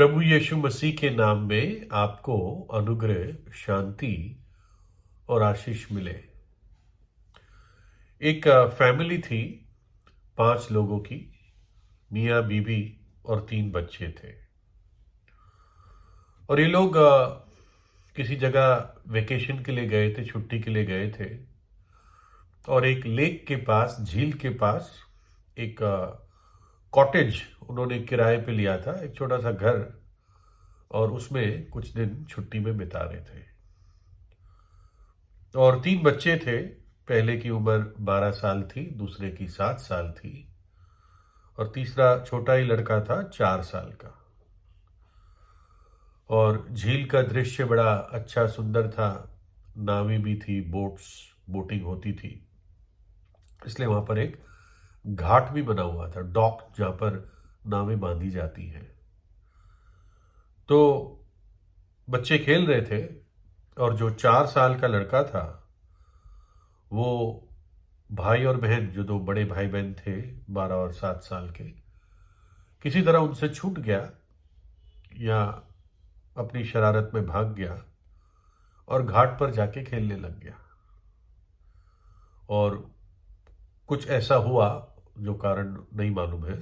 प्रभु यीशु मसीह के नाम में आपको अनुग्रह, शांति और आशीष मिले। एक फैमिली थी, 5 लोगों की। मियाँ बीबी और 3 बच्चे थे। और ये लोग किसी जगह वेकेशन के लिए गए थे, छुट्टी के लिए गए थे। और एक लेक के पास, झील के पास एक कॉटेज उन्होंने किराए पे लिया था, एक छोटा सा घर। और उसमें कुछ दिन छुट्टी में बिता रहे थे। और 3 बच्चे थे। पहले की उम्र 12 साल थी, दूसरे की 7 साल थी, और तीसरा छोटा ही लड़का था, 4 साल का। और झील का दृश्य बड़ा अच्छा सुंदर था। नावें भी थी, बोटिंग होती थी। इसलिए वहां पर एक घाट भी बना हुआ था, डॉक, जहां पर नावें बांधी जाती हैं। तो बच्चे खेल रहे थे। और जो 4 साल का लड़का था, वो भाई और बहन, जो 2 बड़े भाई बहन थे, 12 और 7 साल के, किसी तरह उनसे छूट गया या अपनी शरारत में भाग गया और घाट पर जाके खेलने लग गया। और कुछ ऐसा हुआ जो कारण नहीं मालूम है,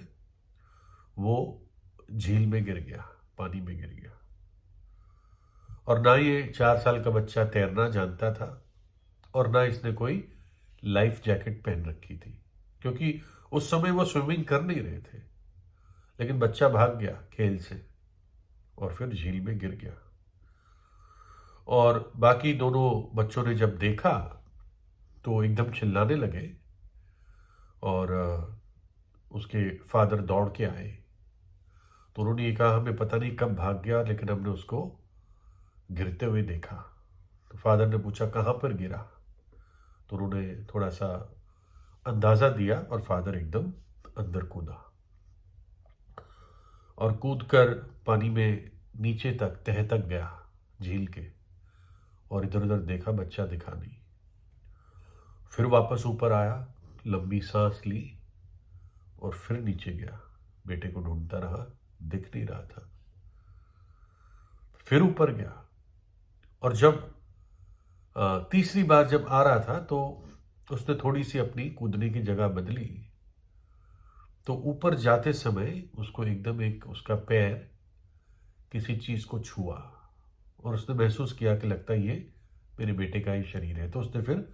वो झील में गिर गया, पानी में गिर गया। और ना ये 4 साल का बच्चा तैरना जानता था, और ना इसने कोई लाइफ जैकेट पहन रखी थी, क्योंकि उस समय वो स्विमिंग कर नहीं रहे थे। लेकिन बच्चा भाग गया खेल से और फिर झील में गिर गया। और बाकी दोनों बच्चों ने जब देखा तो एकदम चिल्लाने लगे। और उसके फादर दौड़ के आए। तो उन्होंने ये कहा, हमें पता नहीं कब भाग गया, लेकिन हमने उसको गिरते हुए देखा। तो फादर ने पूछा, कहाँ पर गिरा? तो उन्होंने थोड़ा सा अंदाजा दिया और फादर एकदम अंदर कूदा। और कूदकर पानी में नीचे तक, तह तक गया झील के। और इधर उधर देखा, बच्चा दिखा नहीं। फिर वापस ऊपर आया, लंबी सांस ली और फिर नीचे गया। बेटे को ढूंढता रहा, दिख नहीं रहा था। फिर ऊपर गया। और जब तीसरी बार जब आ रहा था, तो उसने थोड़ी सी अपनी कूदने की जगह बदली। तो ऊपर जाते समय उसको एकदम एक उसका पैर किसी चीज को छुआ। और उसने महसूस किया कि लगता है ये मेरे बेटे का ही शरीर है। तो उसने फिर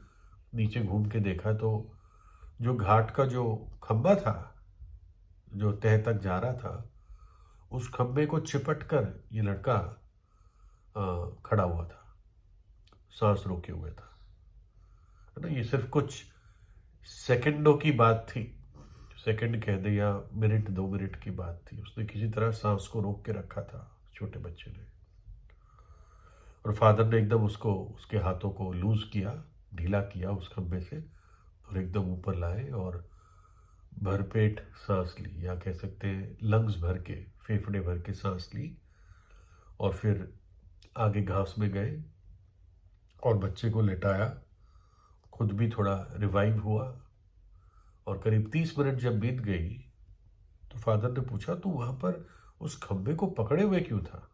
नीचे घूम के देखा, तो जो घाट का जो खंबा था, जो तह तक जा रहा था, उस खंबे को चिपट कर ये लड़का खड़ा हुआ था, सांस रोके हुए था। है ना, ये सिर्फ कुछ सेकंडों की बात थी। सेकंड कह दे या मिनट, 2 मिनट की बात थी। उसने किसी तरह सांस को रोक के रखा था, छोटे बच्चे ने। और फादर ने एकदम उसको, उसके हाथों को लूज किया, ढीला किया उस खंबे से, और एकदम ऊपर लाए और भरपेट सांस ली, या कह सकते हैं लंग्स भर के, फेफड़े भर के सांस ली। और फिर आगे घास में गए और बच्चे को लेटाया। खुद भी थोड़ा रिवाइव हुआ। और करीब 30 मिनट जब बीत गई, तो फादर ने पूछा, तू वहां पर उस खंबे को पकड़े हुए क्यों था?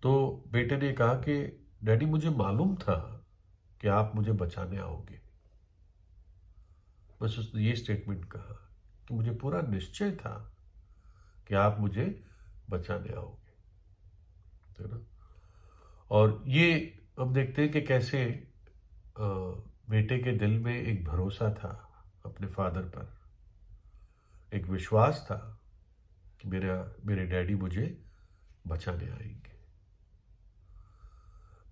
तो बेटे ने कहा कि डैडी, मुझे मालूम था कि आप मुझे बचाने आओगे। बस उसने ये स्टेटमेंट कहा कि मुझे पूरा निश्चय था कि आप मुझे बचाने आओगे। है ना। और ये हम देखते हैं कि कैसे बेटे के दिल में एक भरोसा था अपने फादर पर, एक विश्वास था कि मेरे डैडी मुझे बचाने आएंगे।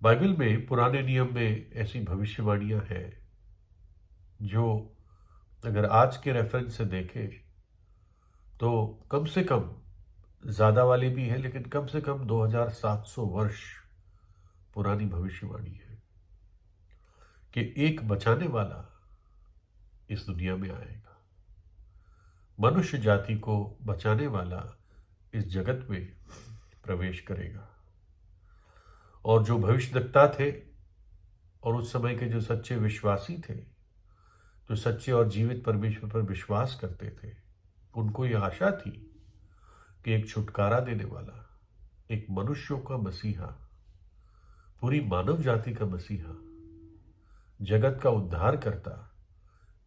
बाइबल में, पुराने नियम में ऐसी भविष्यवाणियां हैं जो अगर आज के रेफरेंस से देखें तो कम से कम, ज्यादा वाली भी है लेकिन कम से कम 2700 वर्ष पुरानी भविष्यवाणी है कि एक बचाने वाला इस दुनिया में आएगा। मनुष्य जाति को बचाने वाला इस जगत में प्रवेश करेगा। और जो भविष्यद्वक्ता थे और उस समय के जो सच्चे विश्वासी थे, जो सच्चे और जीवित परमेश्वर पर विश्वास करते थे, उनको यह आशा थी कि एक छुटकारा देने वाला, एक मनुष्यों का मसीहा, पूरी मानव जाति का मसीहा, जगत का उद्धार करता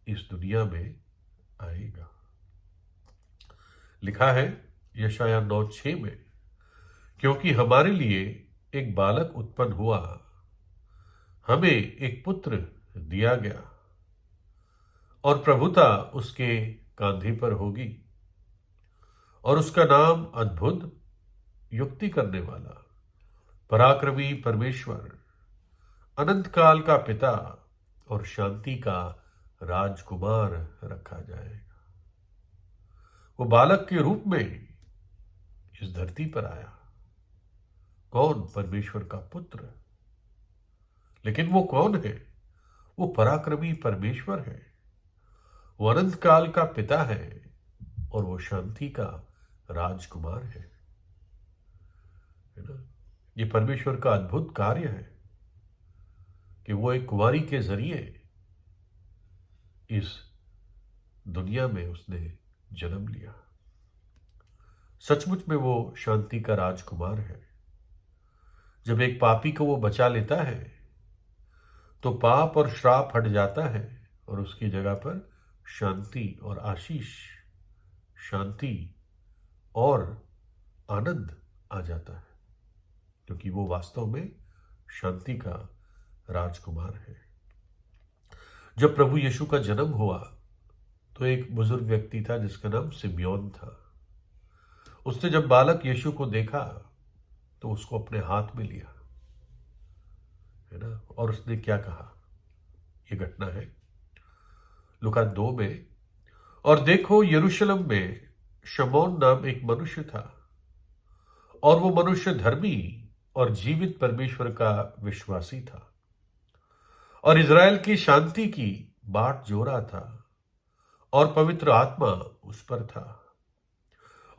इस दुनिया में आएगा। लिखा है यशाया 9:6 में, क्योंकि हमारे लिए एक बालक उत्पन्न हुआ, हमें एक पुत्र दिया गया और प्रभुता उसके कांधे पर होगी, और उसका नाम अद्भुत, युक्ति करने वाला, पराक्रमी परमेश्वर, अनंत काल का पिता और शांति का राजकुमार रखा जाएगा। वो बालक के रूप में इस धरती पर आया। कौन? परमेश्वर का पुत्र। लेकिन वो कौन है? वो पराक्रमी परमेश्वर है, वो अनंत काल का पिता है और वो शांति का राजकुमार है ना। ये परमेश्वर का अद्भुत कार्य है कि वो एक कुंवारी के जरिए इस दुनिया में उसने जन्म लिया। सचमुच में वो शांति का राजकुमार है। जब एक पापी को वो बचा लेता है तो पाप और श्राप हट जाता है और उसकी जगह पर शांति और आशीष, शांति और आनंद आ जाता है, क्योंकि वो वास्तव में शांति का राजकुमार है। जब प्रभु यीशु का जन्म हुआ तो एक बुजुर्ग व्यक्ति था जिसका नाम सिमियोन था। उसने जब बालक यीशु को देखा तो उसको अपने हाथ में लिया, है ना, और उसने क्या कहा? यह घटना है लूका 2 में। और देखो, यरूशलेम में शमौन नाम एक मनुष्य था, और वो मनुष्य धर्मी और जीवित परमेश्वर का विश्वासी था, और इज़राइल की शांति की बाट जो रहा था, और पवित्र आत्मा उस पर था।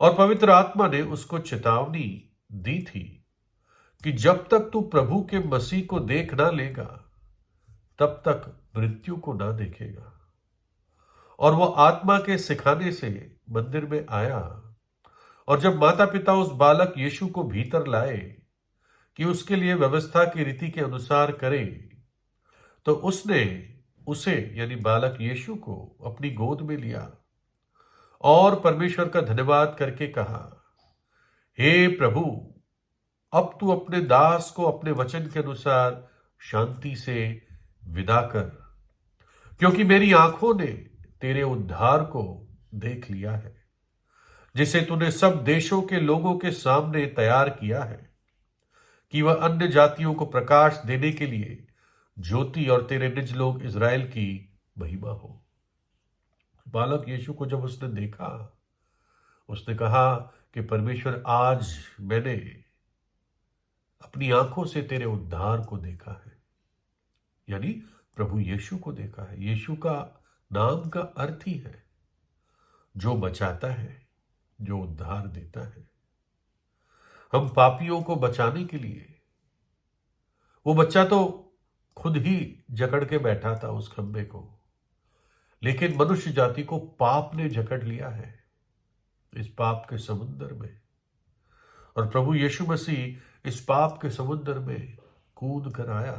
और पवित्र आत्मा ने उसको चेतावनी दी थी कि जब तक तू प्रभु के मसीह को देख ना लेगा तब तक मृत्यु को ना देखेगा। और वो आत्मा के सिखाने से मंदिर में आया, और जब माता पिता उस बालक यीशु को भीतर लाए कि उसके लिए व्यवस्था की रीति के अनुसार करे, तो उसने उसे यानी बालक यीशु को अपनी गोद में लिया और परमेश्वर का धन्यवाद करके कहा, हे प्रभु, अब तू अपने दास को अपने वचन के अनुसार शांति से विदा कर, क्योंकि मेरी आंखों ने तेरे उद्धार को देख लिया है, जिसे तूने सब देशों के लोगों के सामने तैयार किया है, कि वह अन्य जातियों को प्रकाश देने के लिए ज्योति और तेरे निज लोग इज़राइल की महिमा हो। बालक यीशु को जब उसने देखा, उसने कहा कि परमेश्वर, आज मैंने अपनी आंखों से तेरे उद्धार को देखा है, यानी प्रभु यीशु को देखा है। यीशु का नाम का अर्थ ही है जो बचाता है, जो उद्धार देता है। हम पापियों को बचाने के लिए, वो बच्चा तो खुद ही जकड़ के बैठा था उस खंबे को, लेकिन मनुष्य जाति को पाप ने जकड़ लिया है इस पाप के समुद्र में। और प्रभु यीशु मसीह इस पाप के समुद्र में कूद कर आया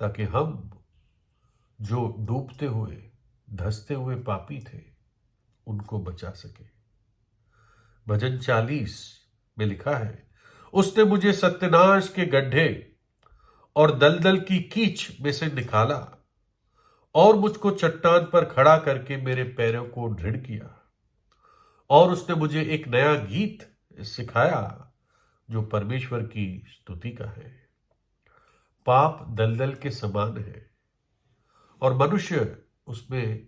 ताकि हम जो डूबते हुए, धंसते हुए पापी थे, उनको बचा सके। भजन 40 में लिखा है, उसने मुझे सत्यानाश के गड्ढे और दलदल की कीच में से निकाला, और मुझको चट्टान पर खड़ा करके मेरे पैरों को दृढ़ किया। और उसने मुझे एक नया गीत सिखाया जो परमेश्वर की स्तुति का है। पाप दलदल के समान है और मनुष्य उसमें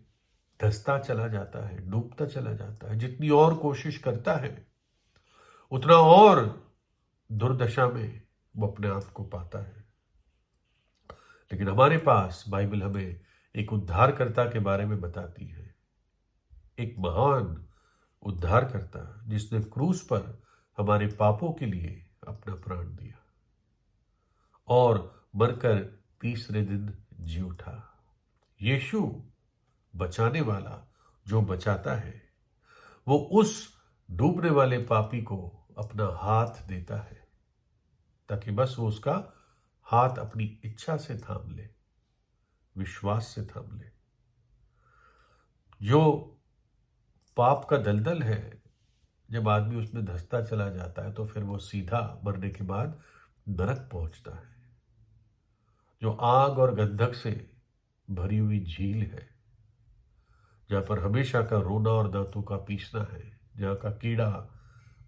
धंसता चला जाता है, डूबता चला जाता है। जितनी और कोशिश करता है उतना और दुर्दशा में वो अपने आप को पाता है। लेकिन हमारे पास बाइबल हमें एक उद्धारकर्ता के बारे में बताती है, एक महान उद्धारकर्ता जिसने क्रूस पर हमारे पापों के लिए अपना प्राण दिया और मरकर तीसरे दिन जी उठा। यीशु बचाने वाला, जो बचाता है, वो उस डूबने वाले पापी को अपना हाथ देता है ताकि बस वो उसका हाथ अपनी इच्छा से थाम ले, विश्वास से थाम ले। जो पाप का दलदल है, जब आदमी उसमें धंसता चला जाता है तो फिर वो सीधा मरने के बाद नरक पहुंचता है, जो आग और गंधक से भरी हुई झील है, जहां पर हमेशा का रोना और दांतों का पीसना है, जहां का कीड़ा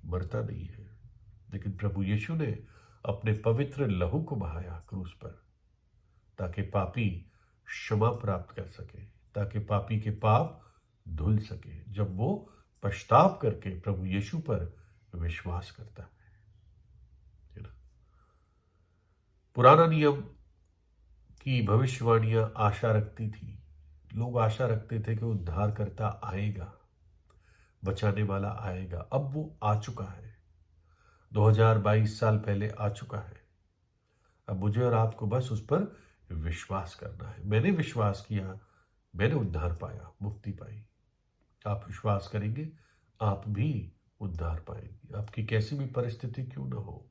मरता नहीं है। लेकिन प्रभु यीशु ने अपने पवित्र लहू को बहाया क्रूस पर ताकि पापी क्षमा प्राप्त कर सके, ताकि पापी के पाप धुल सके जब वो पछताव करके प्रभु यीशु पर विश्वास करता है ना। पुराना नियम की भविष्यवाणियां आशा रखती थी। लोग आशा रखते थे कि उद्धारकर्ता आएगा, बचाने वाला आएगा। अब वो आ चुका है, 2022 साल पहले आ चुका है। अब मुझे और आपको बस उस पर विश्वास करना है। मैंने विश्वास किया, मैंने उद्धार पाया, मुक्ति पाई। आप विश्वास करेंगे, आप भी उद्धार पाएंगे। आपकी कैसी भी परिस्थिति क्यों ना हो,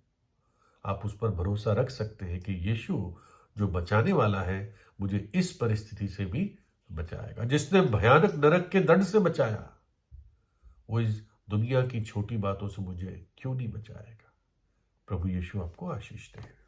आप उस पर भरोसा रख सकते हैं कि यीशु जो बचाने वाला है मुझे इस परिस्थिति से भी बचाएगा। जिसने भयानक नरक के दंड से बचाया, वो इस दुनिया की छोटी बातों से मुझे क्यों नहीं बचाएगा। प्रभु यीशु आपको आशीष दे।